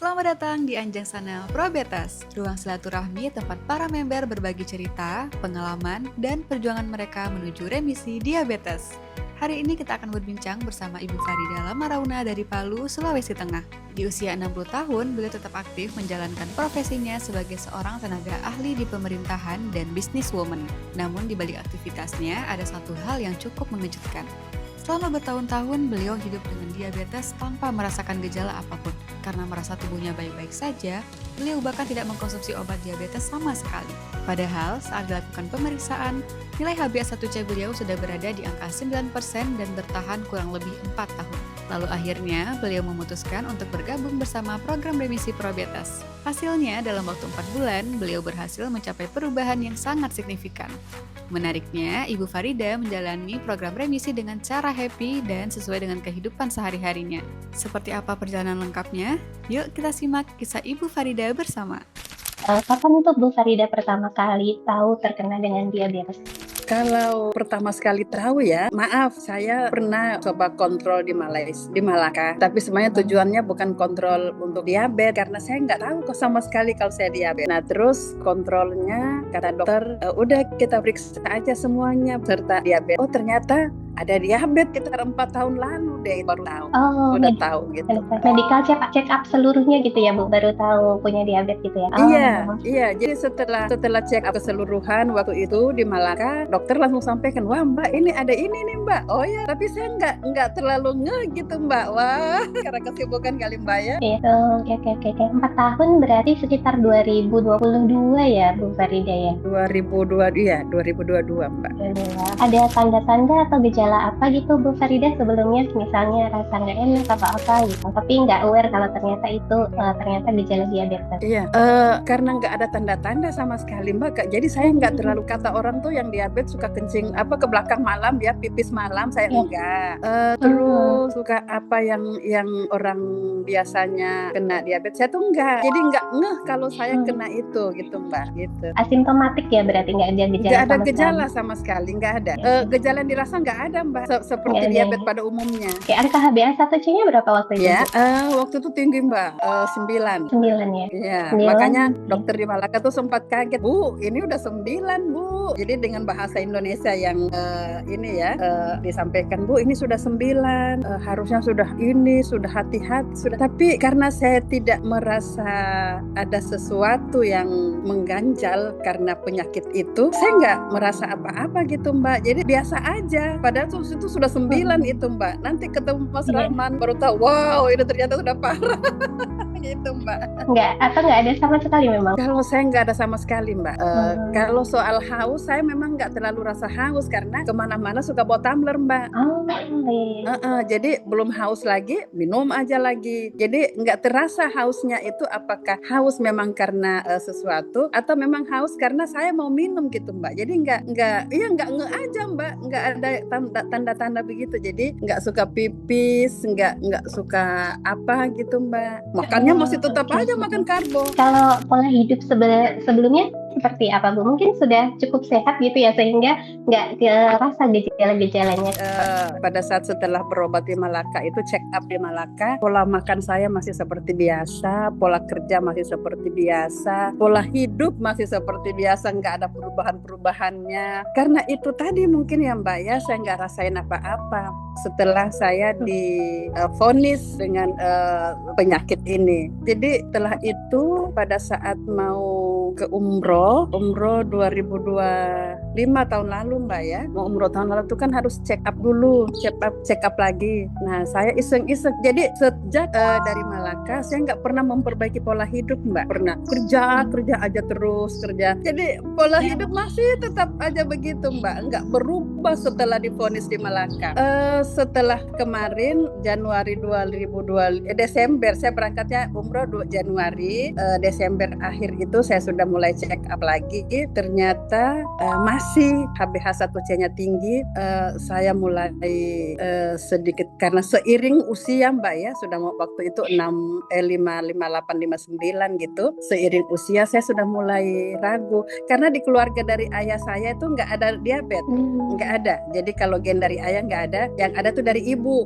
Selamat datang di Anjang Sana Probetas, ruang silaturahmi tempat para member berbagi cerita, pengalaman, dan perjuangan mereka menuju remisi diabetes. Hari ini kita akan berbincang bersama Ibu Farida Lamarauna dari Palu, Sulawesi Tengah. Di usia 60 tahun, beliau tetap aktif menjalankan profesinya sebagai seorang tenaga ahli di pemerintahan dan businesswoman. Namun di balik aktivitasnya, ada satu hal yang cukup mengejutkan. Selama bertahun-tahun, beliau hidup dengan diabetes tanpa merasakan gejala apapun. Karena merasa tubuhnya baik-baik saja, beliau bahkan tidak mengkonsumsi obat diabetes sama sekali. Padahal, saat dilakukan pemeriksaan, nilai HbA1c beliau sudah berada di angka 9% dan bertahan kurang lebih 4 tahun. Lalu akhirnya, beliau memutuskan untuk bergabung bersama program remisi Probetas. Hasilnya, dalam waktu 4 bulan, beliau berhasil mencapai perubahan yang sangat signifikan. Menariknya, Ibu Farida menjalani program remisi dengan cara happy dan sesuai dengan kehidupan sehari-harinya. Seperti apa perjalanan lengkapnya? Yuk kita simak kisah Ibu Farida bersama. Kapan itu Bu Farida pertama kali tahu terkena dengan diabetes? Kalau pertama sekali tahu ya, maaf saya pernah coba kontrol di Malaka. Tapi sebenarnya tujuannya bukan kontrol untuk diabetes karena saya nggak tahu kok sama sekali kalau saya diabetes. Nah terus kontrolnya kata dokter, udah kita periksa aja semuanya serta diabetes. Oh ternyata ada diabetes sekitar 4 tahun lalu deh baru tahu. Udah tahu gitu. Medical check up seluruhnya gitu ya Bu, baru tahu punya diabetes gitu ya? Iya. Jadi setelah check up keseluruhan waktu itu di Malaka, dokter langsung sampaikan, wah Mbak ini ada ini nih Mbak. Oh ya, tapi saya nggak terlalu gitu Mbak. Wah, karena kesibukan kali Mbak ya. Iya, oke. 4 tahun berarti sekitar 2022 ya Bu Farida ya? 2022 Mbak. Ada tanda-tanda atau gejala apa gitu Bu Farida sebelumnya, misalnya rasa nggak enak atau apa gitu, tapi nggak aware kalau ternyata itu ternyata gejala diabetes? Iya, karena nggak ada tanda-tanda sama sekali Mbak, Kak. Jadi saya nggak terlalu, kata orang tuh yang diabetes suka kencing ke belakang malam ya, pipis malam, saya enggak. Terus suka apa yang orang biasanya kena diabetes, saya tuh enggak. Jadi nggak ngeh kalau saya kena itu gitu Mbak, gitu. Asimptomatik ya berarti, nggak ada gejala? Nggak ada gejala sama sekali, nggak ada. Gejala yang dirasa nggak ada Mbak, seperti diabetes pada umumnya. Angka HbA1c-nya berapa waktu itu? Ya, waktu itu tinggi Mbak, 9 ya? Iya, makanya dokter di Malaka tuh sempat kaget, Bu, ini udah 9 Bu. Jadi dengan bahasa Indonesia yang disampaikan, Bu, ini sudah 9, harusnya sudah hati-hati, sudah. Tapi karena saya tidak merasa ada sesuatu yang mengganjal karena penyakit itu, saya nggak merasa apa-apa gitu Mbak. Jadi biasa aja. Padahal itu sudah 9 itu Mbak. Nanti ketemu Mas Rahman baru tahu, wow ini ternyata sudah parah. Gitu Mbak. Nggak ada sama sekali memang? Kalau saya nggak ada sama sekali Mbak. Kalau soal haus, saya memang nggak terlalu rasa haus karena kemana-mana suka bawa tumbler Mbak. Jadi belum haus lagi, minum aja lagi. Jadi nggak terasa hausnya itu, apakah haus memang karena sesuatu atau memang haus karena saya mau minum gitu Mbak. Jadi nggak nge aja Mbak, nggak ada tanda-tanda begitu. Jadi nggak suka pipis, nggak suka apa gitu Mbak. Makannya masih tetap aja makan karbo. Kalau pola hidup sebelumnya seperti apa Bu? Mungkin sudah cukup sehat gitu ya sehingga nggak terasa gejala-gejalanya. Pada saat setelah berobat di Malaka itu, check up di Malaka, pola makan saya masih seperti biasa, pola kerja masih seperti biasa, pola hidup masih seperti biasa, nggak ada perubahannya. Karena itu tadi mungkin ya Mbak ya, saya nggak rasain apa-apa setelah saya divonis dengan penyakit ini. Jadi setelah itu pada saat mau ke umroh 2025 tahun lalu Mbak ya, mau umroh tahun lalu itu kan harus check up dulu, check up lagi. Nah saya iseng-iseng, jadi sejak dari Malaka saya nggak pernah memperbaiki pola hidup Mbak, pernah kerja aja terus kerja. Jadi pola hidup masih tetap aja begitu Mbak, nggak berubah setelah divonis di Malaka. Setelah kemarin Januari Desember, saya berangkatnya umroh Januari, Desember akhir itu saya sudah mulai check up lagi. Ternyata masih HbH1c-nya tinggi, saya mulai sedikit karena seiring usia Mbak ya, sudah waktu itu 58, 59 gitu. Seiring usia saya sudah mulai ragu karena di keluarga dari ayah saya itu nggak ada diabetes, nggak ada. Jadi kalau gen dari ayah nggak ada, yang ada tuh dari ibu,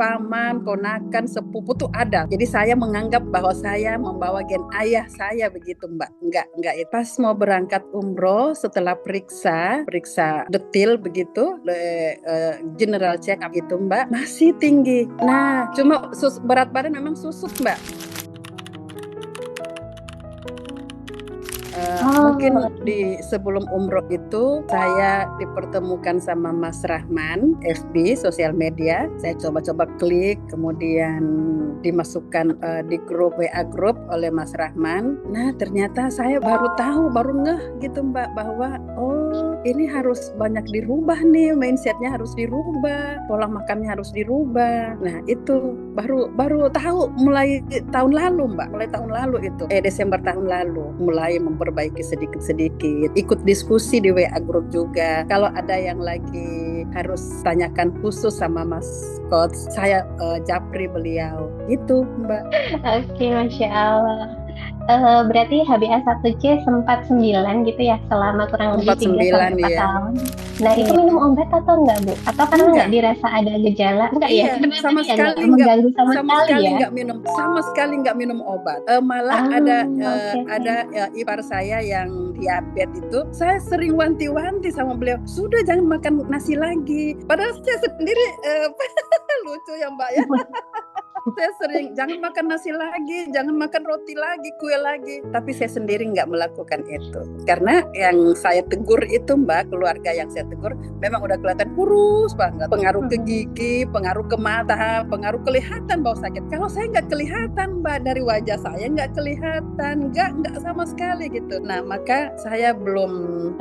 paman, ponakan, sepupu tuh ada. Jadi saya menganggap bahwa saya membawa gen ayah saya begitu Mbak. Enggak. Pas mau berangkat umroh, setelah periksa detil begitu, general check up itu Mbak, masih tinggi. Nah, cuma berat badan memang susut Mbak. Mungkin di sebelum umroh itu saya dipertemukan sama Mas Rahman, FB, sosial media. Saya coba-coba klik, kemudian dimasukkan di grup WA grup oleh Mas Rahman. Nah ternyata saya baru ngeh gitu Mbak, bahwa ini harus banyak dirubah nih, mindsetnya harus dirubah, pola makannya harus dirubah. Nah itu baru tahu mulai tahun lalu Mbak, itu Desember tahun lalu mulai memperbaiki sedikit-sedikit, ikut diskusi di WA grup juga. Kalau ada yang lagi harus tanyakan khusus sama Mas Coach, saya japri beliau gitu Mbak. Oke, Masya Allah. Berarti HbA1c sempat 9 gitu ya selama kurang lebih 3-4 tahun. Nah itu minum obat atau enggak Bu? Atau karena enggak dirasa ada gejala? Enggak ya? Sama sekali mengganggu sama sekali ya? Sama sekali enggak minum obat. Malah ada ipar saya yang diabetes itu, saya sering wanti-wanti sama beliau, sudah jangan makan nasi lagi. Padahal saya sendiri lucu ya Mbak ya. Saya sering jangan makan nasi lagi, jangan makan roti lagi, kue lagi. Tapi saya sendiri nggak melakukan itu. Karena yang saya tegur itu Mbak, keluarga yang saya tegur memang udah kelihatan kurus banget. Pengaruh ke gigi, pengaruh ke mata, pengaruh kelihatan bau sakit. Kalau saya nggak kelihatan Mbak, dari wajah saya nggak kelihatan, nggak sama sekali gitu. Nah maka saya belum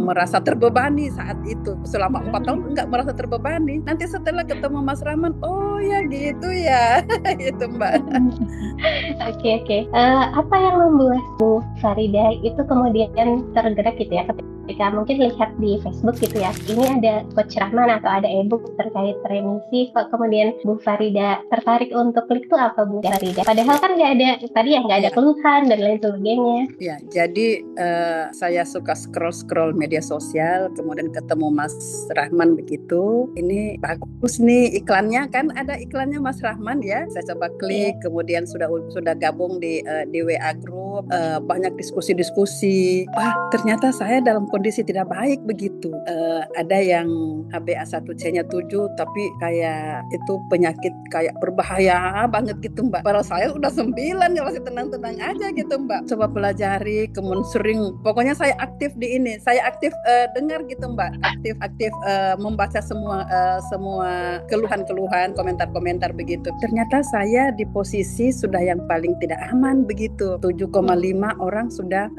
merasa terbebani saat itu. Selama 4 tahun nggak merasa terbebani. Nanti setelah ketemu Mas Rahman, oh ya gitu ya, itu Mbak. Oke. Apa yang membuat Bu Farida itu kemudian tergerak gitu ya, ketika mungkin lihat di Facebook gitu ya, ini ada Coach Rahman atau ada e-book terkait remisi, kok kemudian Bu Farida tertarik untuk klik itu apa Bu Farida? Padahal kan nggak ada keluhan dan lain sebagainya. Ya, jadi saya suka scroll media sosial, kemudian ketemu Mas Rahman begitu. Ini bagus nih iklannya, kan ada iklannya Mas Rahman ya. Saya coba klik, kemudian sudah gabung di WA group, banyak diskusi. Wah, ternyata saya dalam kondisi tidak baik begitu. Ada yang HbA1c-nya 7, tapi kayak itu penyakit kayak berbahaya banget gitu Mbak. Padahal saya udah 9, ya masih tenang-tenang aja gitu Mbak. Coba pelajari, kemudian sering, pokoknya saya aktif di ini. Saya aktif dengar gitu Mbak. Aktif membaca semua keluhan-keluhan, komentar-komentar begitu. Ternyata saya di posisi sudah yang paling tidak aman begitu. 7,5 orang sudah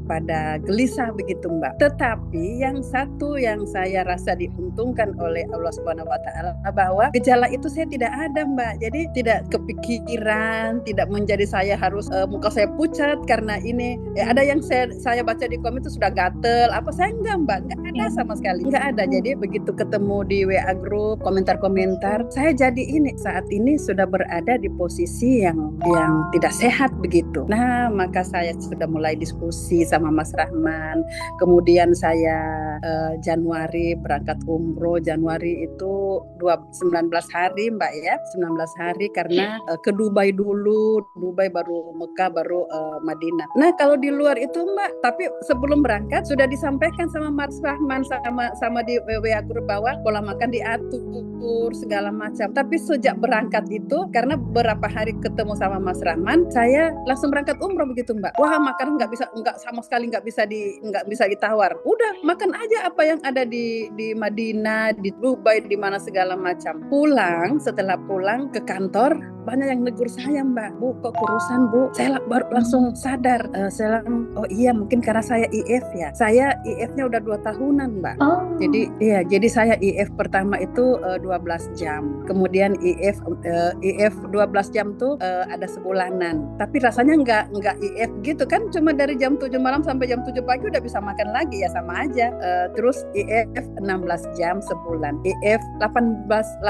pada gelisah begitu Mbak. Tetapi yang satu yang saya rasa diuntungkan oleh Allah Subhanahu wa taala, bahwa gejala itu saya tidak ada Mbak. Jadi tidak kepikiran, tidak menjadi saya harus muka saya pucat karena ini. Ada yang saya baca di komen itu sudah gatel apa, saya enggak Mbak, enggak ada sama sekali. Enggak ada. Jadi begitu ketemu di WA group, komentar-komentar, saya jadi saat ini sudah berada di posisi yang tidak sehat begitu. Nah, maka saya sudah mulai diskusi sama Mas Rahman. Kemudian saya Januari berangkat umroh. Januari itu 19 hari Mbak ya, 19 hari karena ke Dubai dulu, Dubai baru Mekah, baru Madinah. Nah, kalau di luar itu Mbak, tapi sebelum berangkat sudah disampaikan sama Mas Rahman sama di WA group bahwa pola makan diatur segala macam. Tapi sejak berangkat itu, karena beberapa hari ketemu sama Mas Rahman, saya langsung berangkat umroh begitu Mbak. Wah, makan nggak sama sekali nggak bisa ditawar. Udah makan aja apa yang ada di Madinah, di Dubai, di mana segala macam. Setelah pulang ke kantor, banyak yang negur saya, Mbak, Bu kok kurusan Bu. Saya baru langsung sadar, saya bilang, oh iya mungkin karena saya IF ya. Saya IF-nya udah 2 tahunan, Mbak. Oh. Jadi saya IF pertama itu 12 jam. Kemudian IF 12 jam tuh ada sebulanan. Tapi rasanya nggak IF gitu kan, cuma dari jam 7 malam sampai jam 7 pagi udah bisa makan lagi ya, sama aja. Terus IF 16 jam sebulan. IF 18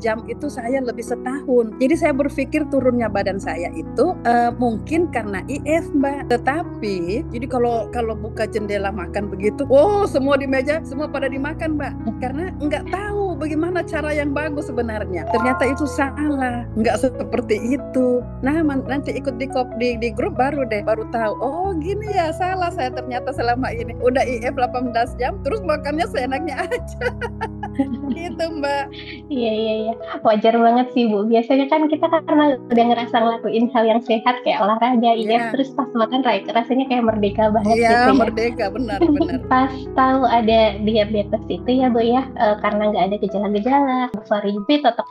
jam itu saya lebih setahun. Jadi saya berpikir turunnya badan saya itu mungkin karena IF, Mbak. Tetapi jadi kalau buka jendela makan begitu, semua di meja semua pada dimakan, Mbak. Karena nggak tahu bagaimana cara yang bagus sebenarnya. Ternyata itu salah, nggak seperti itu. Nah, nanti ikut di grup baru tahu. Oh gini ya, salah saya ternyata selama ini. Udah IF 18 jam, terus makannya seenaknya aja. Gitu, Mbak. Iya. Wajar banget sih, Bu. Biasanya kan kita karena udah ngerasa ngelakuin hal yang sehat kayak olahraga, IF, terus pas makan rasanya kayak merdeka banget gitu ya. Iya, merdeka, benar. Pas tahu ada diabetes itu ya, Bu ya, karena nggak ada gejala-gejala, fit tetap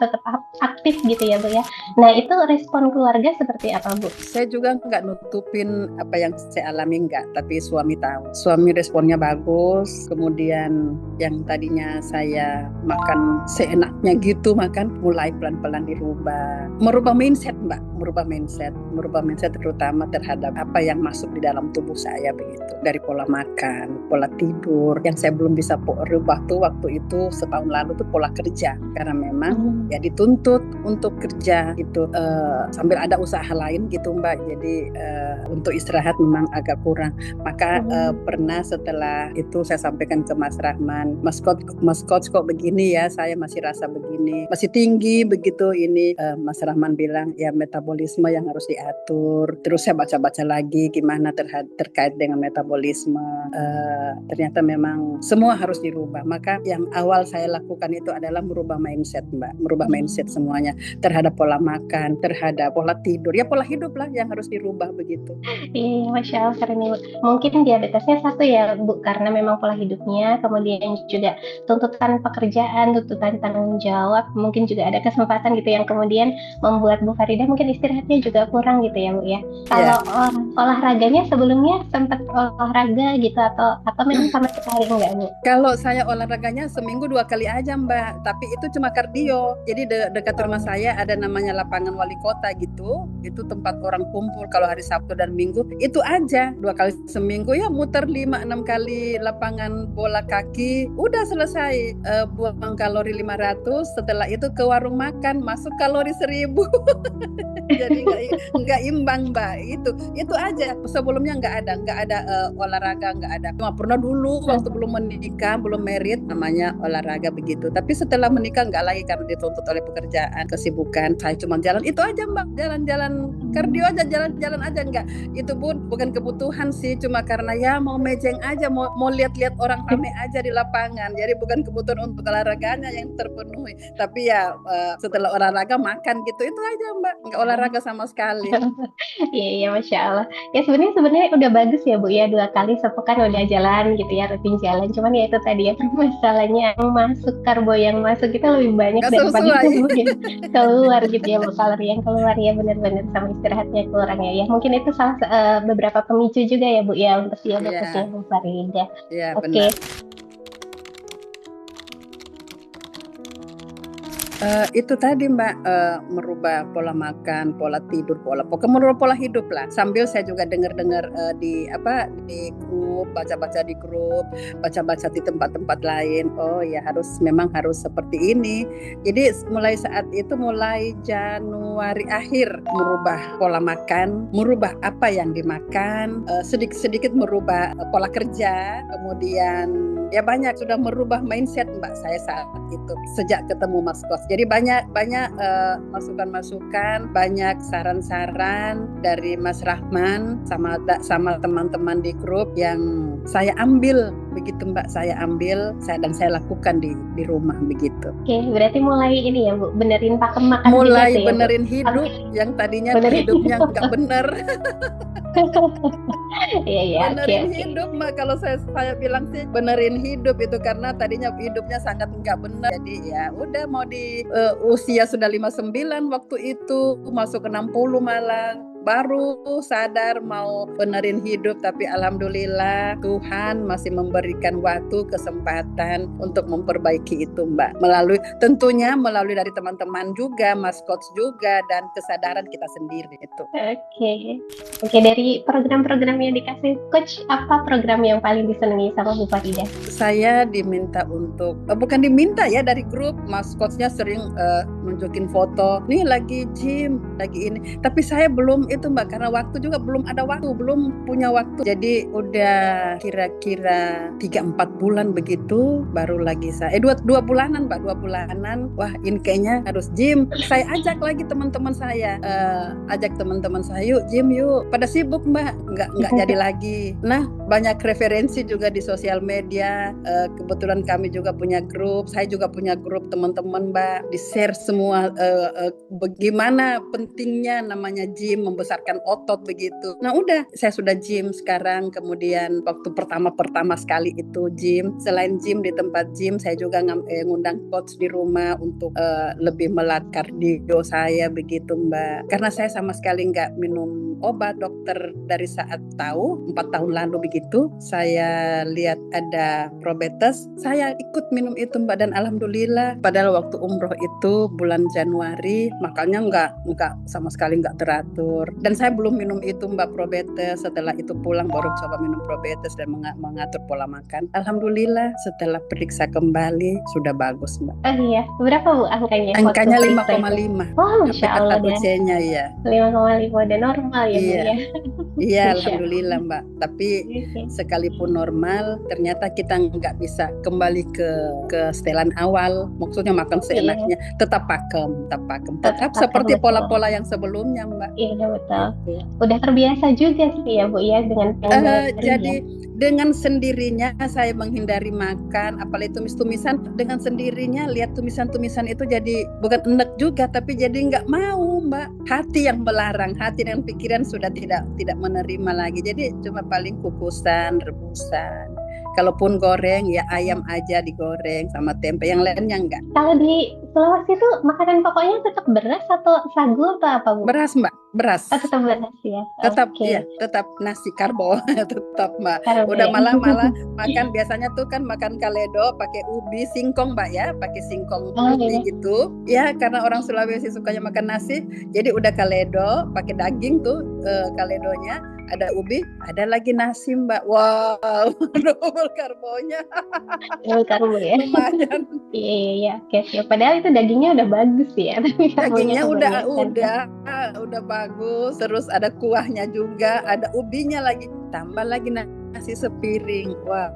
aktif gitu ya, Bu ya. Nah, itu respon keluarga seperti apa, Bu? Saya juga nggak nutupin apa yang saya alami, tapi suami tahu. Suami responnya bagus. Kemudian yang tadinya saya makan seenaknya gitu, mulai pelan-pelan merubah mindset, Mbak, merubah mindset terutama terhadap apa yang masuk di dalam tubuh saya begitu, dari pola makan, pola tidur. Yang saya belum bisa rubah tuh waktu itu setahun lalu tuh pola kerja, karena memang ya dituntut untuk kerja gitu, sambil ada usaha lain gitu, Mbak. Jadi untuk istirahat memang agak kurang. Maka pernah setelah itu saya sampaikan ke Mas Rahman, Mas Coach kok begini ya, saya masih rasa begini, masih tinggi begitu ini. Mas Rahman bilang ya metabolisme yang harus diatur. Terus saya baca-baca lagi gimana terkait dengan metabolisme. Ternyata memang semua harus dirubah. Maka yang awal saya lakukan itu adalah merubah mindset, Mbak, merubah mindset semuanya terhadap pola makan, terhadap pola tidur, ya pola hidup lah yang harus dirubah begitu. Iya, Masya Allah, keren nih, Bu. Mungkin diabetesnya satu ya, Bu, karena memang pola hidupnya, kemudian juga tuntutan pekerjaan, tuntutan tanggung jawab, mungkin juga ada kesempatan gitu yang kemudian membuat Bu Faridah mungkin istirahatnya juga kurang gitu ya, Bu ya. Kalau olahraganya sebelumnya sempat olahraga gitu atau memang sama sekali enggak, Bu? Kalau saya olahraganya seminggu 2 kali aja, Mbak, tapi itu cuma kardio. Jadi dekat rumah saya ada namanya lapangan wali kota gitu, itu tempat orang kumpul kalau hari Sabtu dan Minggu. Itu aja 2 kali seminggu ya, muter 5-6 kali lapangan bola kaki, udah selesai. Buang kalori 500, setelah itu ke warung makan, masuk kalori 1000. Jadi nggak imbang, Mbak. Itu aja. Sebelumnya nggak ada olahraga, nggak ada. Cuma pernah dulu waktu belum menikah, belum married, namanya olahraga begitu. Tapi setelah menikah nggak lagi karena dituntut oleh pekerjaan, kesibukan. Saya cuma jalan itu aja, Mbak. Jalan-jalan kardio aja, jalan-jalan aja, nggak. Itu pun bukan kebutuhan sih, cuma karena ya mau mejeng aja, mau lihat-lihat orang rame aja di lapangan. Jadi bukan kebutuhan untuk olahraganya yang terpenuhi. Tapi ya setelah olahraga makan gitu, itu aja, Mbak. Nggak olahraga sama sekali. Iya, Masya Allah. Ya sebenarnya udah bagus ya, Bu ya, 2 kali sepekan udah jalan gitu ya, rutin jalan. Cuman ya itu tadi ya, masalahnya yang masuk, karbo yang masuk itu lebih banyak daripada yang keluar gitu ya, Bu. Kalori yang keluar ya, benar-benar sama istirahatnya kurang ya. Mungkin itu salah beberapa pemicu juga ya, Bu ya, untuk diabetesnya Bu Faridah. Iya, Oke. benar. Itu tadi, Mbak, merubah pola makan, pola tidur, pokoknya merubah pola hidup lah. Sambil saya juga dengar di grup, baca-baca di grup, baca-baca di tempat-tempat lain. Oh ya, memang harus seperti ini. Jadi mulai saat itu, mulai Januari akhir, merubah pola makan, merubah apa yang dimakan, sedikit-sedikit merubah pola kerja, kemudian ya banyak sudah merubah mindset, Mbak, saya saat itu sejak ketemu Mas Coach. Jadi banyak masukan-masukan, banyak saran-saran dari Mas Rahman sama teman-teman di grup yang saya ambil begitu, Mbak. Saya lakukan di rumah begitu. Oke, berarti mulai ini ya, Bu, benerin pakem makan. Mulai gitu ya, benerin hidup yang tadinya hidupnya nggak bener. Iya, iya, oke, Benerin oke. hidup Mbak, kalau saya bilang sih benerin hidup itu, karena tadinya hidupnya sangat nggak benar. Jadi ya udah mau di usia sudah 59 waktu itu, masuk ke 60 malah baru sadar mau benerin hidup. Tapi alhamdulillah Tuhan masih memberikan waktu, kesempatan untuk memperbaiki itu Mbak, tentunya melalui dari teman-teman juga, Mas Coach juga, dan kesadaran kita sendiri itu. Oke, oke, dari program-program yang dikasih coach, apa program yang paling disenangi sama Bu Farida? Saya diminta untuk bukan diminta ya, dari grup Mas Coachnya sering nunjukin foto, nih lagi gym, lagi ini. Tapi saya belum itu Mbak, karena waktu juga belum ada waktu, belum punya waktu. Jadi udah kira-kira 3-4 bulan begitu baru lagi saya 2 bulanan Mbak, 2 bulanan. Wah, ini kayaknya harus gym. Saya ajak lagi teman-teman saya, ajak teman-teman saya, yuk gym yuk. Pada sibuk Mbak, nggak jadi lagi. Nah, banyak referensi juga di sosial media. Kebetulan kami juga punya grup, saya juga punya grup teman-teman Mbak, di share semua bagaimana pentingnya namanya gym, membesarkan otot begitu. Nah udah, saya sudah gym sekarang. Kemudian waktu pertama sekali itu gym, selain gym di tempat gym, saya juga ngundang coach di rumah untuk lebih melatih kardio saya begitu Mbak. Karena saya sama sekali nggak minum obat dokter dari saat tahu 4 tahun lalu begitu. Saya lihat ada Probetes, saya ikut minum itu Mbak, dan alhamdulillah padahal waktu umroh itu bulan Januari, makanya nggak sama sekali nggak teratur, dan saya belum minum itu Mbak Probetes. Setelah itu pulang baru coba minum Probetes dan mengatur pola makan. Alhamdulillah setelah periksa kembali sudah bagus Mbak. Oh iya, berapa Bu angkanya? Angkanya waktu periksa itu? 5,5. Oh, Masya Allah, Kata coachnya ya. 5,5 udah normal ya Bu Iya. ya. Iya, Masya alhamdulillah Mbak. Tapi Oke. sekalipun normal, ternyata kita nggak bisa kembali ke setelan awal. Maksudnya makan seenaknya, tetap pakem. Tetap Tetap seperti betul. pola-pola yang sebelumnya Mbak. Iya betul. Gitu. Udah terbiasa juga sih ya Bu ya dengan pengendalian. Jadi dengan sendirinya saya menghindari makan, apalagi tumis-tumisan. Dengan sendirinya lihat tumisan-tumisan itu jadi bukan enek juga, tapi jadi nggak mau Mbak. Hati yang melarang, hati dan pikiran sudah tidak menerima lagi. Jadi cuma paling kukusan, rebusan. Kalaupun goreng ya ayam aja digoreng sama tempe, yang lainnya enggak. Kalau di Sulawesi itu makanan pokoknya tetap beras atau sagu atau apa Bu? Beras Mbak, beras. Oh, tetap beras ya. Tetap Oke. iya, tetap nasi karbo, tetap Mbak. Karbo Udah ya. malah makan biasanya tuh kan makan kaledo pakai ubi singkong Mbak ya, pakai singkong Oh, putih iya. gitu. Ya karena orang Sulawesi sukanya makan nasi, jadi udah kaledo pakai daging tuh, kaledonya, ada ubi, ada lagi nasi Mbak. Wow, double karbonya. Karbo ya. Lumayan. Iya. Oke. Padahal itu dagingnya udah bagus ya, tapi karbonya Dagingnya kebanyakan. udah bagus, terus ada kuahnya juga, ada ubinya lagi, tambah lagi nasi sepiring. Wow.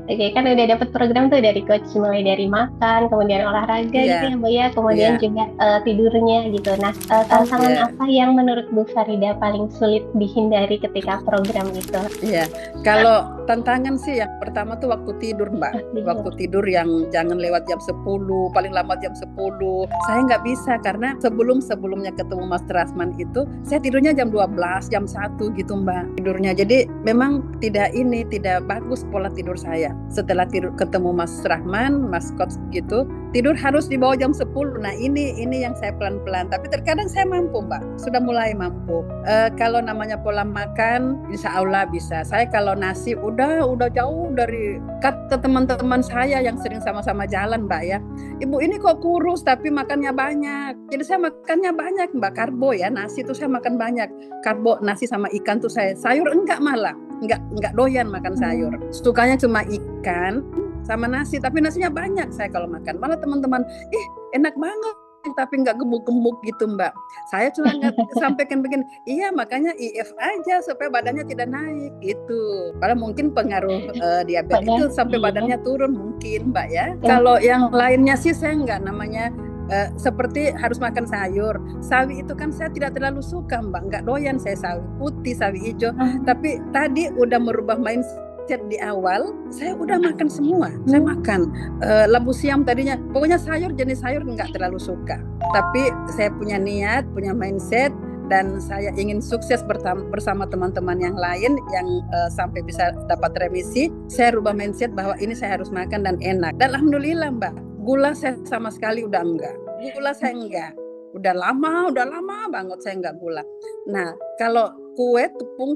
Oke, kan udah dapet program tuh dari coach, mulai dari makan, kemudian olahraga gitu Iya. ya Bu ya, kemudian Iya. juga tidurnya gitu. Nah, tantangan Iya. apa yang menurut Bu Farida paling sulit dihindari ketika program itu? Iya, kalau tantangan sih yang pertama tuh waktu tidur Mbak. Waktu tidur yang jangan lewat jam 10, paling lama jam 10. Saya nggak bisa karena sebelumnya ketemu Mas Rasman itu, saya tidurnya jam 12, jam 1 gitu Mbak tidurnya. Jadi memang tidak bagus pola tidur saya. Setelah tidur ketemu Mas Rahman, Mas Coach gitu, tidur harus di bawah jam 10. Nah ini yang saya pelan-pelan, tapi terkadang saya mampu Mbak, sudah mulai mampu. Kalau namanya pola makan, insya Allah bisa. Saya kalau nasi udah jauh dari, kata teman-teman saya yang sering sama-sama jalan Mbak ya, Ibu ini kok kurus tapi makannya banyak. Jadi saya makannya banyak Mbak, karbo ya, nasi tuh saya makan banyak. Karbo, nasi sama ikan tuh saya, sayur enggak malah. Enggak doyan makan sayur. Sukanya cuma ikan sama nasi, tapi nasinya banyak saya kalau makan. Malah teman-teman, enak banget tapi nggak gemuk-gemuk gitu Mbak. Saya cuma sampaikan begini, iya makanya IF aja supaya badannya tidak naik gitu. Padahal mungkin pengaruh diabetes itu sampai badannya turun mungkin Mbak ya. Kalau yang lainnya sih saya nggak, namanya seperti harus makan sayur. Sawi itu kan saya tidak terlalu suka Mbak, nggak doyan saya sawi putih, sawi hijau. Tapi tadi udah merubah mindset di awal, saya udah makan semua. Saya makan labu siam tadinya, pokoknya jenis sayur nggak terlalu suka. Tapi saya punya niat, punya mindset, dan saya ingin sukses bersama teman-teman yang lain yang sampai bisa dapat remisi. Saya rubah mindset bahwa ini saya harus makan dan enak. Dan alhamdulillah Mbak, gula saya sama sekali udah enggak. Gula saya enggak. Udah lama banget saya enggak gula. Nah, kalau kue,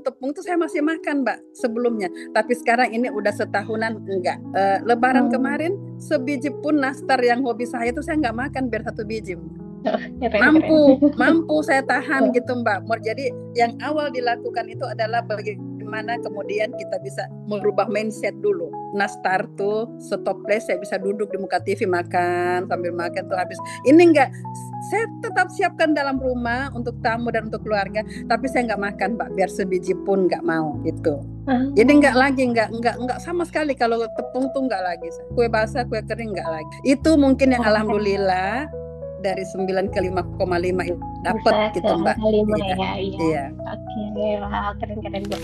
tepung tuh saya masih makan Mbak sebelumnya. Tapi sekarang ini udah setahunan enggak. Lebaran kemarin sebiji pun nastar yang hobi saya itu saya enggak makan biar 1 biji. Mampu saya tahan gitu Mbak. Jadi yang awal dilakukan itu adalah bagaimana kemudian kita bisa merubah mindset dulu. Nastar tuh stoples, saya bisa duduk di muka TV makan, sambil makan tuh habis. Ini enggak, saya tetap siapkan dalam rumah untuk tamu dan untuk keluarga, tapi saya enggak makan Mbak, biar sebiji pun enggak mau gitu. Jadi enggak sama sekali. Kalau tepung tuh enggak lagi. Kue basah, kue kering enggak lagi. Itu mungkin yang alhamdulillah dari 9 ke 5,5 dapat gitu Mbak. 5 ya. Iya. Oke, wah keren Bu.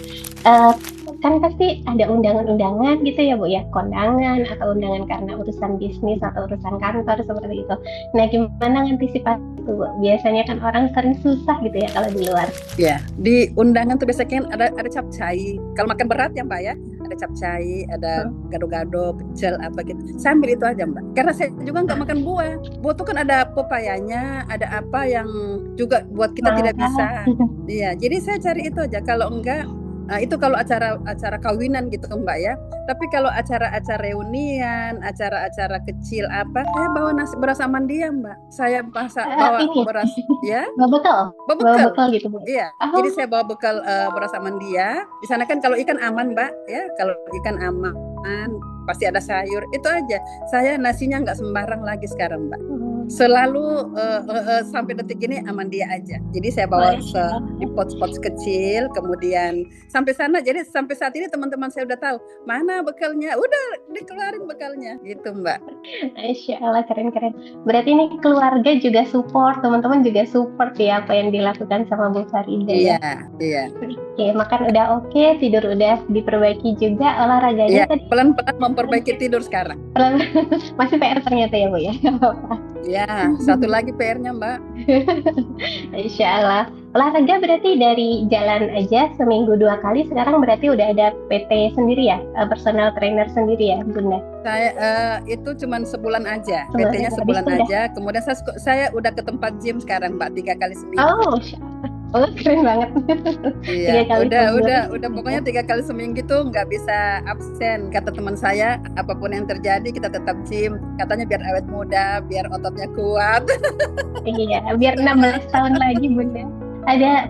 Kan pasti ada undangan-undangan gitu ya Bu ya, kondangan atau undangan karena urusan bisnis atau urusan kantor seperti itu. Nah, gimana antisipasi itu Bu? Biasanya kan orang sering susah gitu ya kalau di luar. Ya, di undangan tuh biasanya ada capcay. Kalau makan berat ya Mbak ya, ada capcay, ada gado-gado, pecel apa gitu. Saya ambil itu aja Mbak. Karena saya juga nggak makan buah. Buah tuh kan ada pepayanya, ada apa yang juga buat kita tidak bisa. Iya, jadi saya cari itu aja. Kalau enggak, itu kalau acara kawinan gitu Mbak ya. Tapi kalau acara-acara reunian, acara-acara kecil apa, saya bawa nasi beras Amandia Mbak. Saya bawa beras ya. Bawa bekal gitu Bu. Iya. Jadi saya bawa bekal beras Amandia. Di sana kan kalau ikan aman Mbak ya. Kalau ikan aman pasti ada sayur. Itu aja. Saya nasinya nggak sembarang lagi sekarang Mbak. Selalu sampai detik ini Amandia aja. Jadi saya bawa di pot-pot kecil, kemudian sampai sana. Jadi sampai saat ini teman-teman saya udah tahu mana bekalnya, udah dikeluarin bekalnya, gitu Mbak. Masya Allah, keren. Berarti ini keluarga juga support, teman-teman juga support ya apa yang dilakukan sama Bu Farida. Iya. Oke, makan udah oke, tidur udah diperbaiki juga, olahraganya tadi. Pelan-pelan memperbaiki tidur sekarang. Masih PR ternyata ya Bu ya. Ya, satu lagi PR-nya Mbak. Insya Allah. Olahraga berarti dari jalan aja seminggu 2 kali, sekarang berarti udah ada PT sendiri ya, personal trainer sendiri ya Bunda? Saya itu cuma sebulan aja, PT-nya sebulan aja. Kemudian saya udah ke tempat gym sekarang Mbak, 3 kali seminggu. Oh, keren banget. Iya, udah pokoknya 3 kali seminggu tuh nggak bisa absen. Kata teman saya, apapun yang terjadi kita tetap gym. Katanya biar awet muda, biar ototnya kuat. Iya, biar 16 tahun lagi Bunda. Ada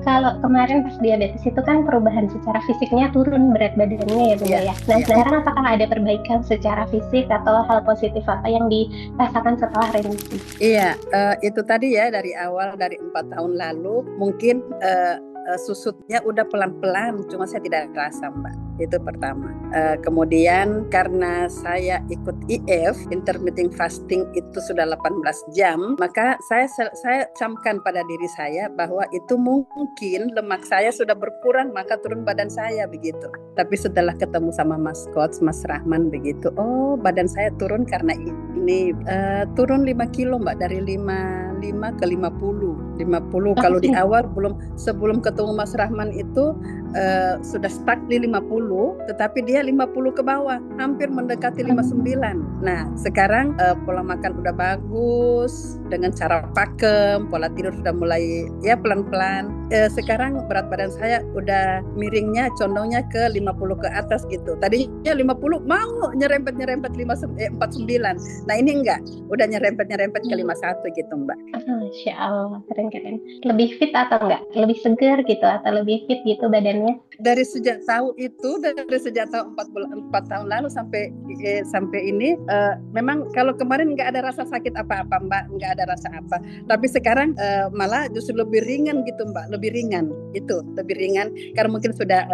kalau kemarin pas diabetes itu kan perubahan secara fisiknya turun berat badannya ya Bunda ya. Nah sekarang apakah ada perbaikan secara fisik atau hal positif apa yang dirasakan setelah remisi? Iya, itu tadi ya dari awal dari 4 tahun lalu mungkin susutnya udah pelan-pelan, cuma saya tidak rasa Mbak. Itu pertama. Kemudian karena saya ikut IF, intermittent fasting itu sudah 18 jam, maka saya camkan pada diri saya bahwa itu mungkin lemak saya sudah berkurang, maka turun badan saya begitu. Tapi setelah ketemu sama Mas Coach, Mas Rahman begitu, oh badan saya turun karena ini turun 5 kilo Mbak, dari 55 ke 50 kalau di awal sebelum ketemu Mas Rahman itu sudah stuck di 50, tetapi dia 50 ke bawah, hampir mendekati 59. Nah sekarang pola makan udah bagus, dengan cara pakem, pola tidur sudah mulai ya pelan-pelan. Sekarang berat badan saya udah miringnya, condongnya ke 50 ke atas gitu. Tadinya 50 mau nyerempet 49. Nah ini enggak, udah nyerempet ke 51 gitu Mbak. Masya Allah, keren. Lebih fit atau enggak? Lebih segar gitu atau lebih fit gitu badannya? Dari sejak tahun 4 tahun lalu sampai ini memang kalau kemarin nggak ada rasa sakit apa-apa Mbak, nggak ada rasa apa. Tapi sekarang malah justru lebih ringan gitu Mbak, lebih ringan, itu lebih ringan karena mungkin sudah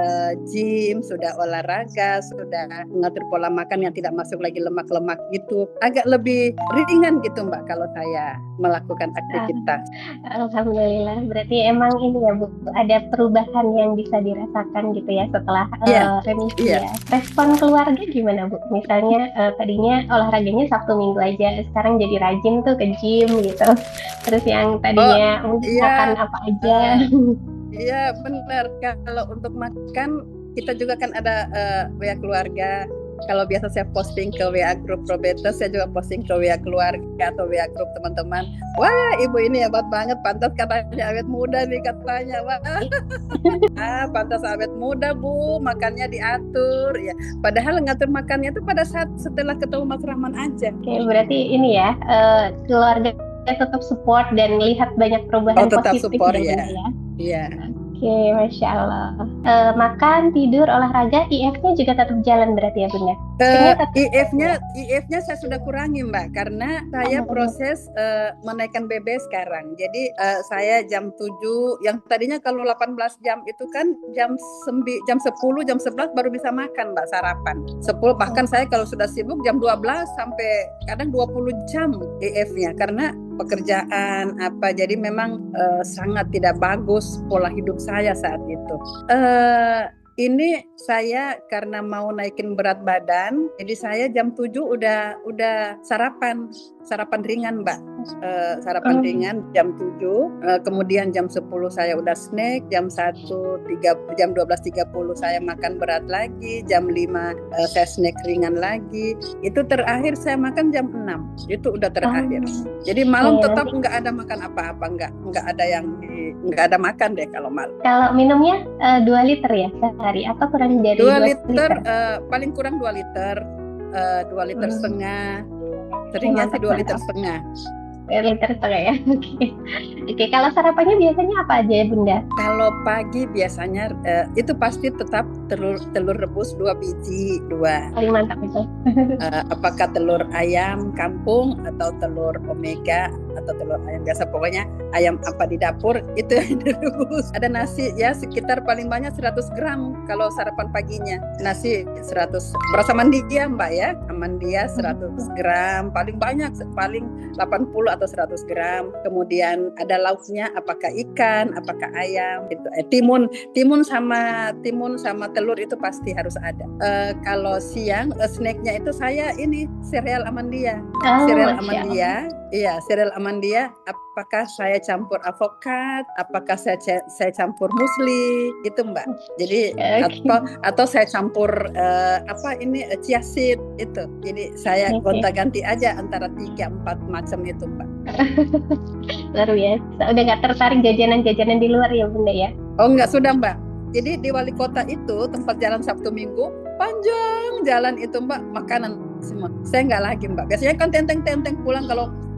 gym, sudah olahraga, sudah mengatur pola makan yang tidak masuk lagi lemak-lemak gitu, agak lebih ringan gitu Mbak kalau saya melakukan aktivitas. Alhamdulillah, berarti emang ini ya Bu, ada perubahan yang bisa dirasakan gitu ya setelah Iya, remisi iya. ya. Respon keluarga gimana Bu? Misalnya tadinya olahraganya Sabtu Minggu aja, sekarang jadi rajin tuh ke gym gitu. Terus yang Oh, tadinya mungkin makan iya. apa aja. eh, Iya benar. Kalau untuk makan kita juga kan ada WA keluarga. Kalau biasa saya posting ke WA grup Probetes, saya juga posting ke WA keluarga atau WA grup teman-teman. Wah, ibu ini hebat banget, pantas katanya awet muda nih katanya. Wah, pantas awet muda Bu, makannya diatur ya. Padahal ngatur makannya itu pada saat setelah ketemu Mas Rahman aja. Oke, berarti ini ya keluarga tetap support dan lihat banyak Oh, perubahan tetap positif support ya ya. Bunda ya. Iya. Oke, Masya Allah. Makan, tidur, olahraga, IF-nya juga tetap jalan berarti ya Bunda? Pastinya tetap ya? IF-nya saya sudah kurangi Mbak karena saya proses menaikkan BB sekarang. Jadi saya jam 7 yang tadinya kalau 18 jam itu kan jam 10 jam 11 baru bisa makan Mbak sarapan. 10 bahkan saya kalau sudah sibuk jam 12 sampai kadang 20 jam IF-nya karena pekerjaan apa, jadi memang sangat tidak bagus pola hidup saya saat itu. Ini saya karena mau naikin berat badan, jadi saya jam 7 udah sarapan ringan Mbak. Sarapan ringan jam 7, kemudian jam 10 saya udah snack, jam 12.30 saya makan berat lagi, jam 5 saya snack ringan lagi. Itu terakhir saya makan jam 6. Itu udah terakhir. Jadi malam tetap nggak ada makan apa-apa, nggak ada makan deh kalau malam. Kalau minumnya 2 liter ya sehari atau kurang dari 2 2 liter, paling kurang 2 liter, 2 liter setengah, seringnya sih 2 liter setengah. 2 liter setengah ya. Oke. Kalau sarapannya biasanya apa aja ya Bunda? Kalau pagi biasanya itu pasti tetap telur rebus 2 biji, 2. Paling mantap itu. Apakah telur ayam kampung atau telur omega atau telur ayam biasa, pokoknya ayam apa di dapur itu yang direbus. Ada nasi ya sekitar paling banyak 100 gram kalau sarapan paginya. Nasi 100, berasa mandia Mbak ya, mandia 100 gram, paling banyak paling 80 atau 100 gram. Kemudian ada lauknya, apakah ikan, apakah ayam gitu. Timun sama telur itu pasti harus ada. Kalau siang snacknya itu saya ini sereal Amandia. Sereal Amandia. Iya, sereal Amandia. Apakah saya campur avokat, apakah saya campur musli, itu Mbak. Jadi atau saya campur chia seed itu. Jadi saya gonta-ganti aja antara 3-4 macam itu Mbak. Luar biasa. Udah nggak tertarik jajanan-jajanan di luar ya Bunda ya? Oh enggak, sudah Mbak. Jadi di Wali Kota itu tempat jalan Sabtu Minggu panjang jalan itu Mbak, makanan semua. Saya nggak lagi Mbak. Biasanya kan tenteng-tenteng pulang,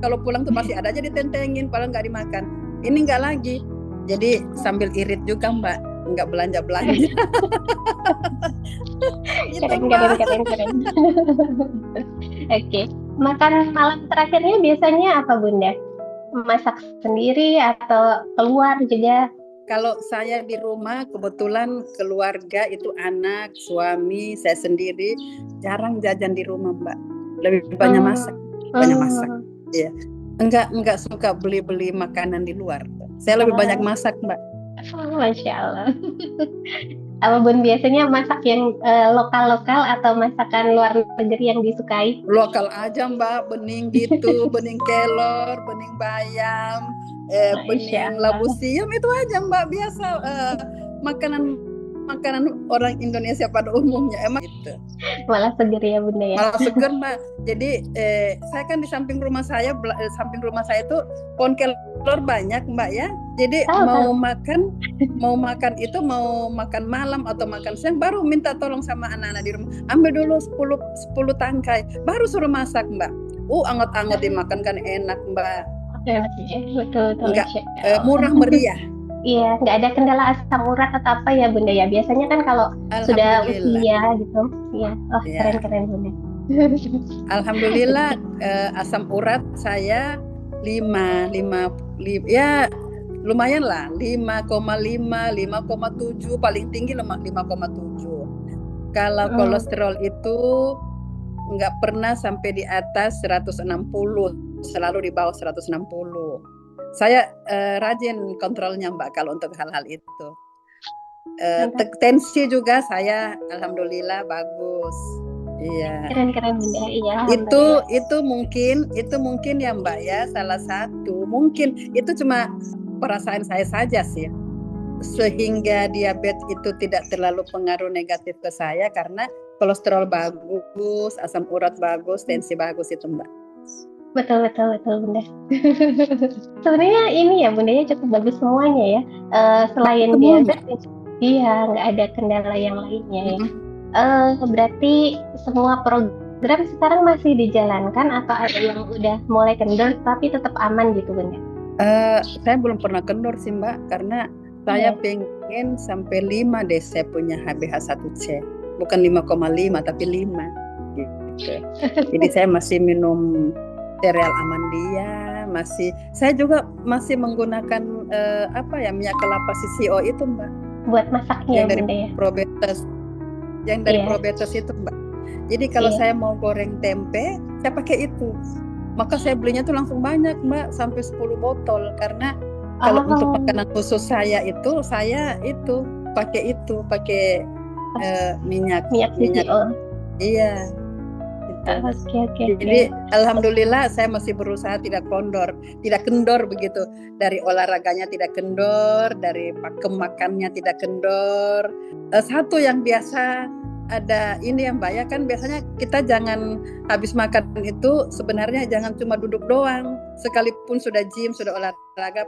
kalau pulang tuh masih ada aja ditentengin, padahal nggak dimakan. Ini nggak lagi. Jadi sambil irit juga Mbak, nggak belanja-belanja. Keren. Oke. Makan malam terakhirnya biasanya apa Bunda? Masak sendiri atau keluar juga? Kalau saya di rumah, kebetulan keluarga itu anak, suami, saya sendiri jarang jajan di rumah Mbak. Lebih banyak masak, Iya. Enggak suka beli makanan di luar. Saya lebih banyak masak Mbak. Masya Allah. Apa Bun biasanya masak yang lokal-lokal atau masakan luar negeri yang disukai? Lokal aja Mbak, bening gitu, bening kelor, bening bayam, bening labu siam, itu aja Mbak, biasa makanan orang Indonesia pada umumnya emang itu. Malah seger ya Bunda ya. Malah seger Mbak. Jadi saya kan di samping rumah saya itu pohon kelor banyak Mbak ya. Jadi mau makan itu, mau makan malam atau makan siang baru minta tolong sama anak-anak di rumah. Ambil dulu 10 tangkai, baru suruh masak Mbak. Anget-anget dimakan kan enak Mbak. Betul. Enggak, murah meriah. Iya, nggak ada kendala asam urat atau apa ya Bunda ya. Biasanya kan kalau sudah usia gitu, ya, keren Bunda. Alhamdulillah asam urat saya 5 ya lumayan lah, 5,5, 5,7, paling tinggi 5,7. Kalau kolesterol itu nggak pernah sampai di atas 160, selalu di bawah 160. Saya rajin kontrolnya Mbak kalau untuk hal-hal itu. Tensi juga saya alhamdulillah bagus. Iya. Keren-keren Bunda. Iya. Itu mungkin ya Mbak ya, salah satu. Mungkin itu cuma perasaan saya saja sih. Sehingga diabetes itu tidak terlalu pengaruh negatif ke saya karena kolesterol bagus, asam urat bagus, tensi bagus itu Mbak. Betul Bunda. Sebenarnya ini ya Bundanya cukup bagus semuanya ya. Selain diabetes, iya nggak ada kendala yang lainnya ya. Berarti semua program sekarang masih dijalankan atau ada yang udah mulai kendor tapi tetap aman gitu Bunda? Saya belum pernah kendor sih Mbak, karena saya pengen sampai 5 deh saya punya HbA1c. Bukan 5,5 tapi 5 gitu. Jadi saya masih minum sereal Amandia, saya juga masih menggunakan minyak kelapa CCO itu Mbak. Buat masaknya yang dari Bunda ya? Probetes. Yang dari Probetes itu Mbak. Jadi kalau saya mau goreng tempe, saya pakai itu. Maka saya belinya tuh langsung banyak Mbak, sampai 10 botol. Karena kalau untuk makanan khusus saya pakai minyak CCO. Iya. Oke. Jadi alhamdulillah saya masih berusaha tidak kendor begitu. Dari olahraganya tidak kendor, dari pakem makannya tidak kendor. Satu yang biasa ada ini ya Mbak ya, kan biasanya kita jangan habis makan itu sebenarnya jangan cuma duduk doang. Sekalipun sudah gym, sudah olahraga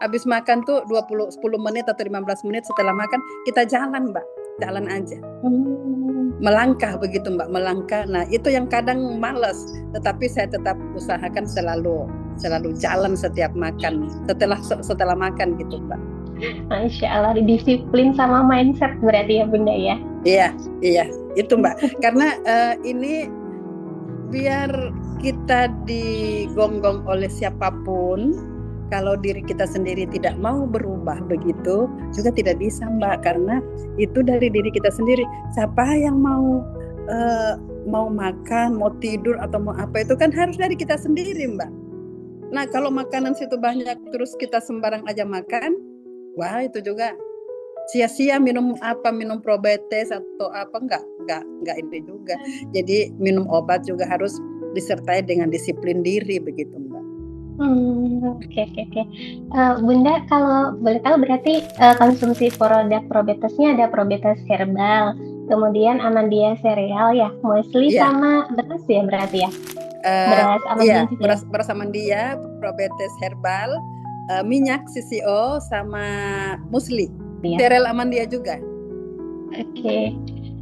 habis makan tuh 10 menit atau 15 menit setelah makan kita jalan Mbak. Jalan aja. Melangkah begitu Mbak, melangkah. Nah, itu yang kadang malas, tetapi saya tetap usahakan selalu jalan setiap makan, setelah makan gitu Mbak. Masya Allah, disiplin sama mindset berarti ya Bunda ya? Iya, itu Mbak. Karena ini biar kita digonggong oleh siapapun, kalau diri kita sendiri tidak mau berubah begitu juga tidak bisa Mbak, karena itu dari diri kita sendiri. Siapa yang mau makan, mau tidur atau mau apa itu kan harus dari kita sendiri Mbak. Nah kalau makanan situ banyak terus kita sembarang aja makan, wah itu juga sia-sia minum Probetes atau apa enggak ini juga. Jadi minum obat juga harus disertai dengan disiplin diri begitu Mbak. Oke. Bunda kalau boleh tahu berarti konsumsi produk Probetesnya ada Probetes herbal, kemudian Amandia sereal ya, muesli sama beras ya berarti ya? Beras Amandia juga. Beras Amandia, Probetes herbal, minyak CCO sama musli. Sereal Amandia juga. Oke.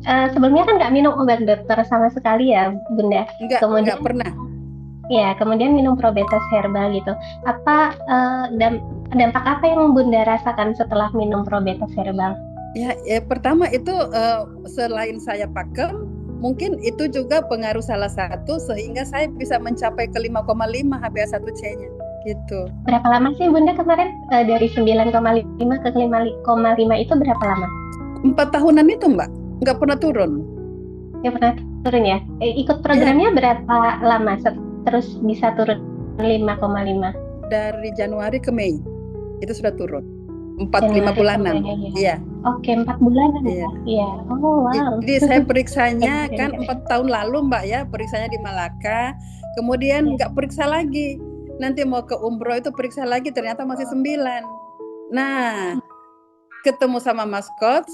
Sebelumnya kan nggak minum obat dokter sama sekali ya Bunda? Nggak pernah. Ya, kemudian minum Probetes herbal gitu. Apa dampak apa yang Bunda rasakan setelah minum Probetes herbal? Ya pertama itu selain saya pakem, mungkin itu juga pengaruh salah satu sehingga saya bisa mencapai ke 5,5 HbA1c-nya gitu. Berapa lama sih Bunda kemarin dari 9,5 ke 5,5 itu berapa lama? 4 tahunan itu Mbak, nggak pernah turun. Nggak pernah turun ya? Ikut programnya berapa lama terus bisa turun 5,5? Dari Januari ke Mei itu sudah turun 4-5 bulanan. Iya. Oke, 4 bulanan. Iya. Oh wow. Jadi saya periksanya kan 4 tahun lalu Mbak ya, periksanya di Malaka. Kemudian nggak periksa lagi. Nanti mau ke umroh itu periksa lagi, ternyata masih 9. Nah, ketemu sama Mas Coach,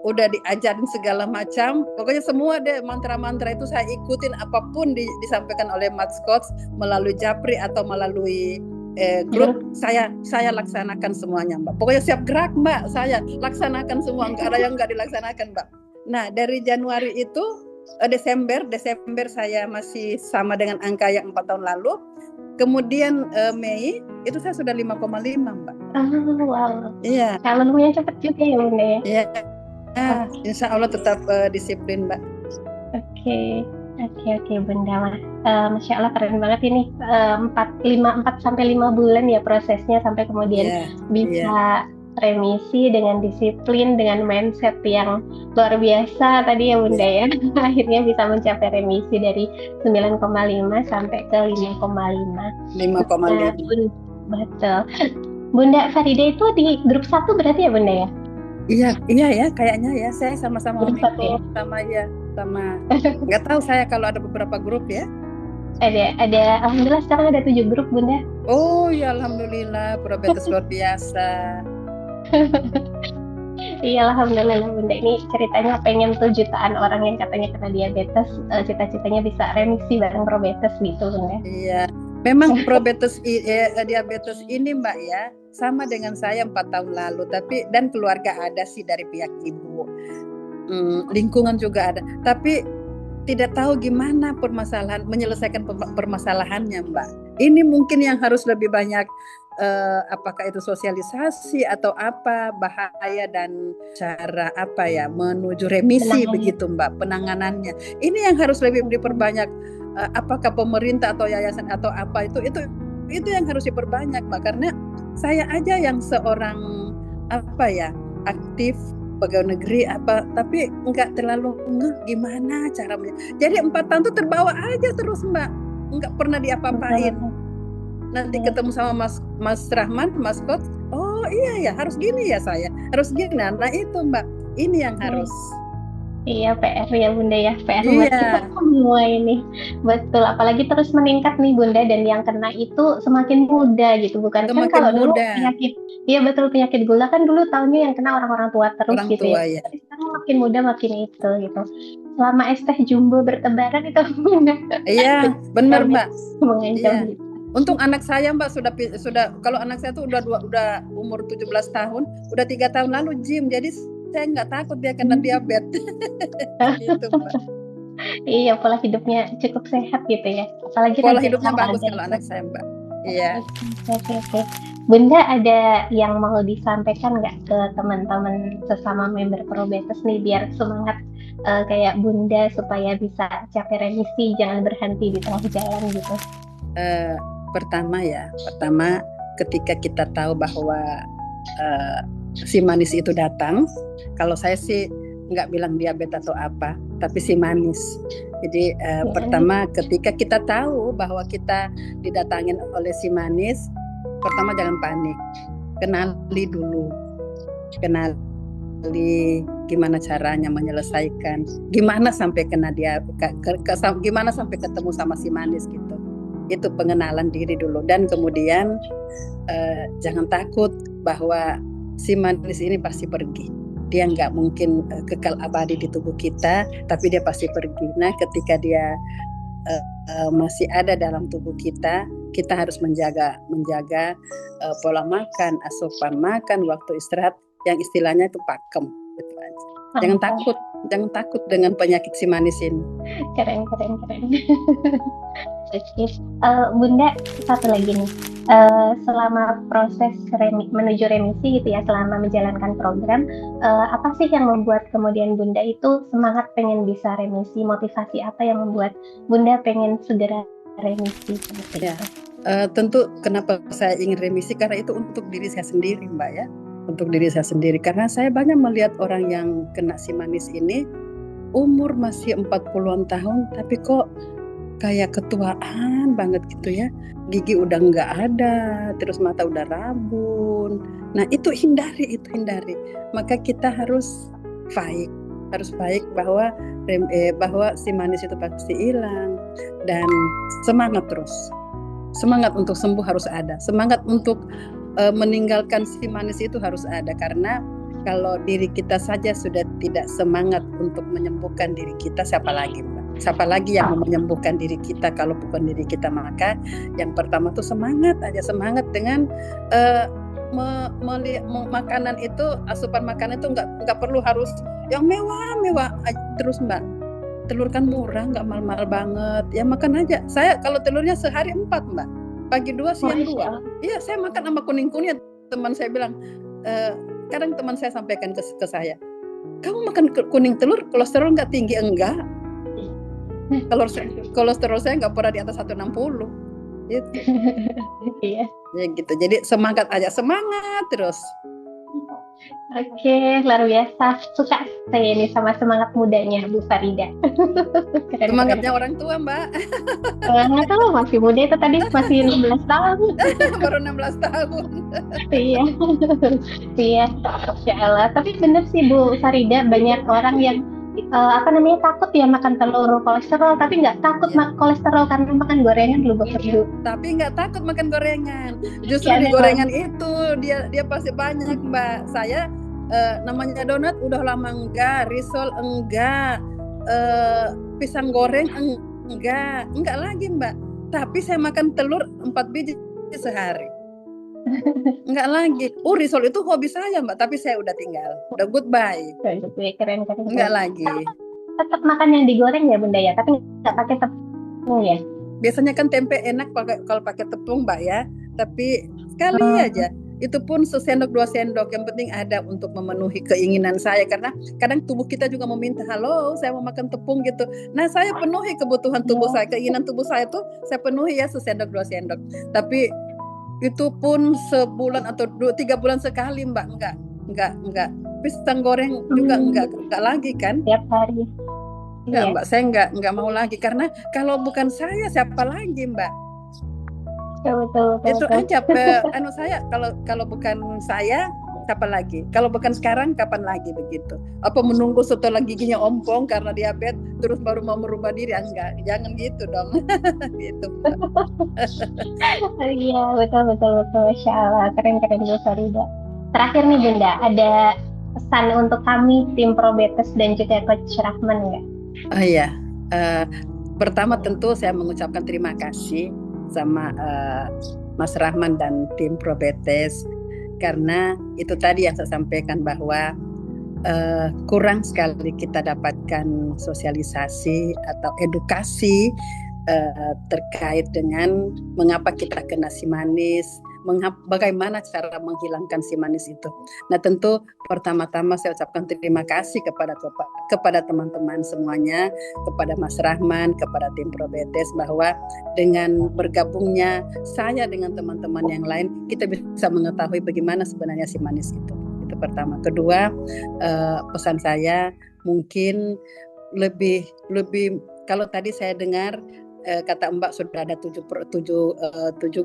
udah diajarin segala macam, pokoknya semua deh mantra-mantra itu saya ikutin, apapun disampaikan oleh Mas Coach melalui Japri atau melalui grup, saya laksanakan semuanya Mbak. Pokoknya siap gerak Mbak, saya laksanakan semua, nggak ada yang nggak dilaksanakan Mbak. Nah dari Januari itu Desember saya masih sama dengan angka yang 4 tahun lalu. Kemudian Mei itu saya sudah 5,5 Mbak. Oh wow. Iya. Kalau lumayan cepat juga ya Bunda ya. Iya. Insya Allah tetap disiplin Mbak. Oke. Oke Bunda, Masya Allah keren banget ini. 4 sampai 5 bulan ya prosesnya sampai kemudian Iya, iya. bisa remisi dengan disiplin, dengan mindset yang luar biasa tadi ya Bunda ya. Akhirnya bisa mencapai remisi dari 9,5 sampai ke 5,5. Nah, 5,5. betul. Bunda Farida itu di grup 1 berarti ya Bunda ya? Iya, iya ya, kayaknya ya. Saya sama-sama Grup 1 ya? mengikut sama ya, sama. Nggak tahu saya kalau ada beberapa grup ya. Ada, alhamdulillah sekarang ada 7 grup Bunda. Oh ya, alhamdulillah, Probetes luar biasa. Iya, alhamdulillah Bunda. Ini ceritanya pengen tuh jutaan orang yang katanya kena diabetes, cita-citanya bisa remisi bareng probetes gitu Bunda. Iya, memang diabetes ini Mbak ya, sama dengan saya 4 tahun lalu, tapi dan keluarga ada sih dari pihak ibu. Lingkungan juga ada, tapi tidak tahu gimana menyelesaikan permasalahannya Mbak. Ini mungkin yang harus lebih banyak, apakah itu sosialisasi atau apa, bahaya dan cara apa ya menuju remisi begitu Mbak, penanganannya. Ini yang harus lebih diperbanyak, apakah pemerintah atau yayasan atau apa itu yang harus diperbanyak Mbak, karena saya aja yang seorang apa ya aktif pegawai negeri tapi nggak terlalu gimana caranya. Jadi 4 tahun tuh terbawa aja terus Mbak, nggak pernah diapa-apain. Nanti ketemu sama Mas Rahman, Mas Kot, oh iya ya harus gini ya, saya harus gini. Nah itu Mbak, ini yang harus. Iya, PR ya Bunda ya, PR buat kita semua ini. Betul, apalagi terus meningkat nih Bunda, dan yang kena itu semakin muda gitu, bukan kan kalau dulu penyakit, iya betul, penyakit gula kan dulu tahunya yang kena orang-orang tua terus orang gitu tua, ya. Tapi sekarang makin muda makin itu gitu. Selama es teh jumbo bertebaran itu iya benar Mbak. mengancam. Iya. Untung anak saya Mbak sudah kalau anak saya tuh udah umur 17 tahun, udah 3 tahun lalu gym, jadi saya nggak takut dia kena diabetes. Gitu, Mbak. Iya, pola hidupnya cukup sehat gitu ya. Apalagi pola hidupnya bagus kalau anak saya Mbak. Iya. Oke. Bunda ada yang mau disampaikan nggak ke teman-teman sesama member Probetes nih biar semangat kayak Bunda supaya bisa capai remisi, jangan berhenti di tengah jalan gitu. Pertama ketika kita tahu bahwa si manis itu datang, kalau saya sih nggak bilang diabetes atau apa, tapi si manis. Jadi pertama ketika kita tahu bahwa kita didatangin oleh si manis, pertama jangan panik, kenali dulu, gimana caranya menyelesaikan, gimana sampai gimana sampai ketemu sama si manis gitu. Itu pengenalan diri dulu, dan kemudian jangan takut bahwa si manis ini pasti pergi. Dia nggak mungkin kekal abadi di tubuh kita, tapi dia pasti pergi. Nah, ketika dia masih ada dalam tubuh kita, kita harus menjaga pola makan, asupan makan, waktu istirahat, yang istilahnya itu pakem. Gitu aja. Jangan takut dengan penyakit si manis ini. Keren. Bunda, satu lagi nih. Selama proses menuju remisi gitu ya, selama menjalankan program, apa sih yang membuat kemudian Bunda itu semangat pengen bisa remisi? Motivasi apa yang membuat Bunda pengen segera remisi? Ya, tentu kenapa saya ingin remisi, karena itu untuk diri saya sendiri Mbak ya, untuk diri saya sendiri, karena saya banyak melihat orang yang kena si manis ini umur masih 40-an tahun, tapi kok kayak ketuaan banget gitu ya, gigi udah nggak ada, terus mata udah rabun. Nah itu hindari. Maka kita harus fight bahwa si manis itu pasti hilang, dan semangat terus. Semangat untuk sembuh harus ada, semangat untuk meninggalkan si manis itu harus ada, karena kalau diri kita saja sudah tidak semangat untuk menyembuhkan diri kita, siapa lagi Mbak? Siapa lagi yang mau menyembuhkan diri kita kalau bukan diri kita? Maka yang pertama tuh semangat dengan makanan itu, asupan makanan itu nggak perlu harus yang mewah terus Mbak. Telur kan murah, nggak mahal-mahal banget, ya makan aja. Saya kalau telurnya sehari 4 Mbak, pagi 2 siang 2. Iya, saya makan sama kuning-kuningnya. Teman saya bilang, kadang teman saya sampaikan ke saya, kamu makan kuning telur kolesterol nggak tinggi? Enggak. Kolesterol saya nggak pernah di atas 160. Gitu. Iya. Ya gitu. Jadi semangat aja, semangat terus. Oke, luar biasa. Suka saya ini sama semangat mudanya Bu Farida. Keren. Semangatnya orang tua, Mbak. Nggak tahu, masih muda itu tadi, masih 16 tahun. Baru 16 tahun. Iya, iya, Masya Allah. Tapi bener sih Bu Farida, banyak orang yang takut ya makan telur kolesterol, tapi nggak takut Ya. kolesterol karena makan gorengan dulu Bu. Tapi nggak takut makan gorengan. Justru Ya, di memang. gorengan itu dia pasti banyak, Mbak. Saya namanya donat udah lama enggak, risol enggak, pisang goreng enggak lagi, Mbak. Tapi saya makan telur 4 biji sehari. Enggak lagi. Risol itu hobi saya, Mbak, tapi saya udah tinggal. Udah goodbye. Keren. Enggak lagi. Tetap makan yang digoreng ya Bunda ya, tapi nggak pakai tepung ya. Biasanya kan tempe enak kalau pakai tepung, Mbak ya. Tapi sekali aja. Itu pun sesendok 2 sendok, yang penting ada untuk memenuhi keinginan saya, karena kadang tubuh kita juga meminta, halo saya mau makan tepung gitu. Nah saya penuhi kebutuhan tubuh saya, keinginan tubuh saya tuh saya penuhi ya sesendok 2 sendok. Tapi itu pun sebulan atau 3 bulan sekali, Mbak. Enggak. Pisang goreng juga enggak lagi kan? Tiap hari. Enggak, Iya. Mbak, saya enggak mau lagi, karena kalau bukan saya siapa lagi, Mbak? Betul. Itu aja saya, kalau bukan saya siapa lagi? Kalau bukan sekarang kapan lagi begitu? Apa menunggu setelah giginya ompong karena diabetes terus baru mau merubah diri? Enggak, jangan gitu dong. Gitu. Iya, betul. Masya Allah, keren Bu Farida. Terakhir nih Bunda, ada pesan untuk kami tim Probetes dan juga Coach Rahman nggak? Oh iya, pertama tentu saya mengucapkan terima kasih sama Mas Rahman dan tim Probetes, karena itu tadi yang saya sampaikan bahwa kurang sekali kita dapatkan sosialisasi atau edukasi terkait dengan mengapa kita kena si manis, bagaimana cara menghilangkan si manis itu. Nah tentu pertama-tama saya ucapkan terima kasih kepada teman-teman semuanya, kepada Mas Rahman, kepada tim Probetes, bahwa dengan bergabungnya saya dengan teman-teman yang lain, kita bisa mengetahui bagaimana sebenarnya si manis itu. Itu pertama. Kedua, pesan saya mungkin lebih kalau tadi saya dengar kata Mbak sudah ada 7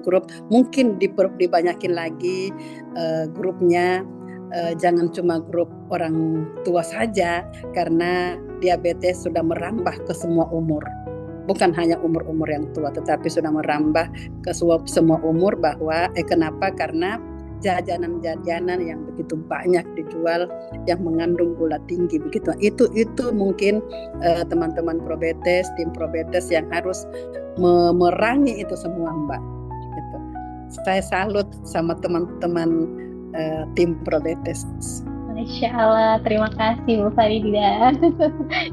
grup, mungkin dibanyakin lagi grupnya, jangan cuma grup orang tua saja, karena diabetes sudah merambah ke semua umur, bukan hanya umur-umur yang tua, tetapi sudah merambah ke semua umur. Bahwa kenapa? Karena jajanan-jajanan yang begitu banyak dijual yang mengandung gula tinggi begitu. Itu mungkin teman-teman Probetes, tim Probetes yang harus memerangi itu semua, Mbak. Gitu. Saya salut sama teman-teman tim Probetes. Masya Allah, terima kasih Bu Farida.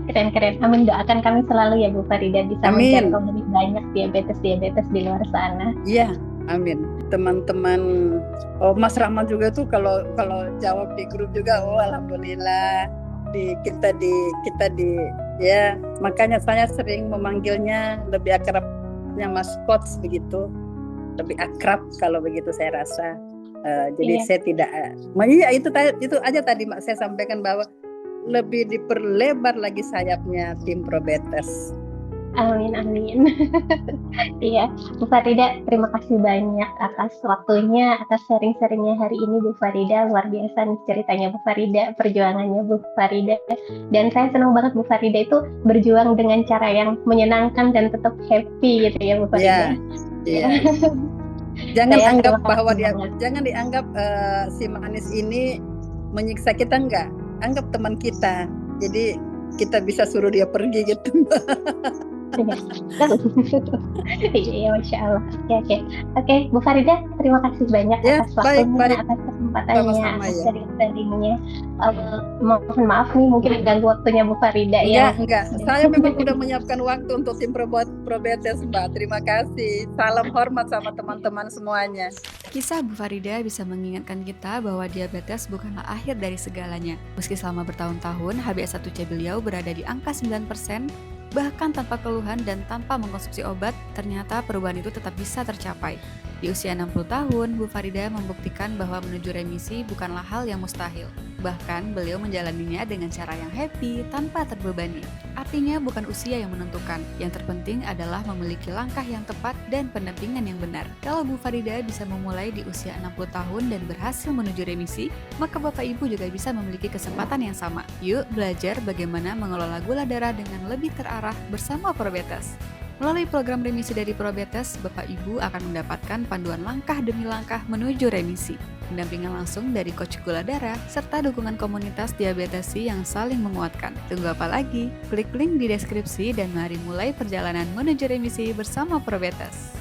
Keren. Amin, doakan kami selalu ya Bu Farida bisa menjangkau lebih banyak diabetes di luar sana. Iya. Amin. Teman-teman, Mas Rahman juga tuh kalau jawab di grup juga, alhamdulillah. Kita di ya, makanya saya sering memanggilnya lebih akrabnya Mas Coach begitu, lebih akrab kalau begitu saya rasa. Jadi saya tidak, itu aja tadi Mak saya sampaikan, bahwa lebih diperlebar lagi sayapnya tim Probetes. Amin. Iya, Bu Farida, terima kasih banyak atas waktunya, atas sharing-sharingnya hari ini Bu Farida. Luar biasa nih ceritanya Bu Farida, perjuangannya Bu Farida. Dan saya senang banget Bu Farida itu berjuang dengan cara yang menyenangkan dan tetap happy gitu ya Bu Farida. Iya. Jangan dianggap si manis ini menyiksa kita, enggak. Anggap teman kita. Jadi kita bisa suruh dia pergi gitu. Iya, Masya Allah. Oke, Bu Farida, terima kasih banyak atas waktunya, atas kesempatannya, atas sharing-sharingnya. Mohon maaf nih, mungkin ganggu waktunya Bu Farida ya. Enggak. Saya memang udah menyiapkan waktu untuk tim Probetes, Mbak. Terima kasih. Salam hormat sama teman-teman semuanya. Kisah Bu Farida bisa mengingatkan kita bahwa diabetes bukanlah akhir dari segalanya. Meski selama bertahun-tahun HbA1c beliau berada di angka 9%, Bahkan tanpa keluhan dan tanpa mengkonsumsi obat, ternyata perubahan itu tetap bisa tercapai. Di usia 60 tahun, Bu Farida membuktikan bahwa menuju remisi bukanlah hal yang mustahil. Bahkan beliau menjalaninya dengan cara yang happy, tanpa terbebani. Artinya bukan usia yang menentukan, yang terpenting adalah memiliki langkah yang tepat dan pendampingan yang benar. Kalau Bu Farida bisa memulai di usia 60 tahun dan berhasil menuju remisi, maka Bapak Ibu juga bisa memiliki kesempatan yang sama. Yuk belajar bagaimana mengelola gula darah dengan lebih terarah bersama Probetes. Melalui program remisi dari Probetes, Bapak Ibu akan mendapatkan panduan langkah demi langkah menuju remisi, pendampingan langsung dari coach gula darah, serta dukungan komunitas diabetesi yang saling menguatkan. Tunggu apa lagi? Klik link di deskripsi dan mari mulai perjalanan menuju remisi bersama Probetes.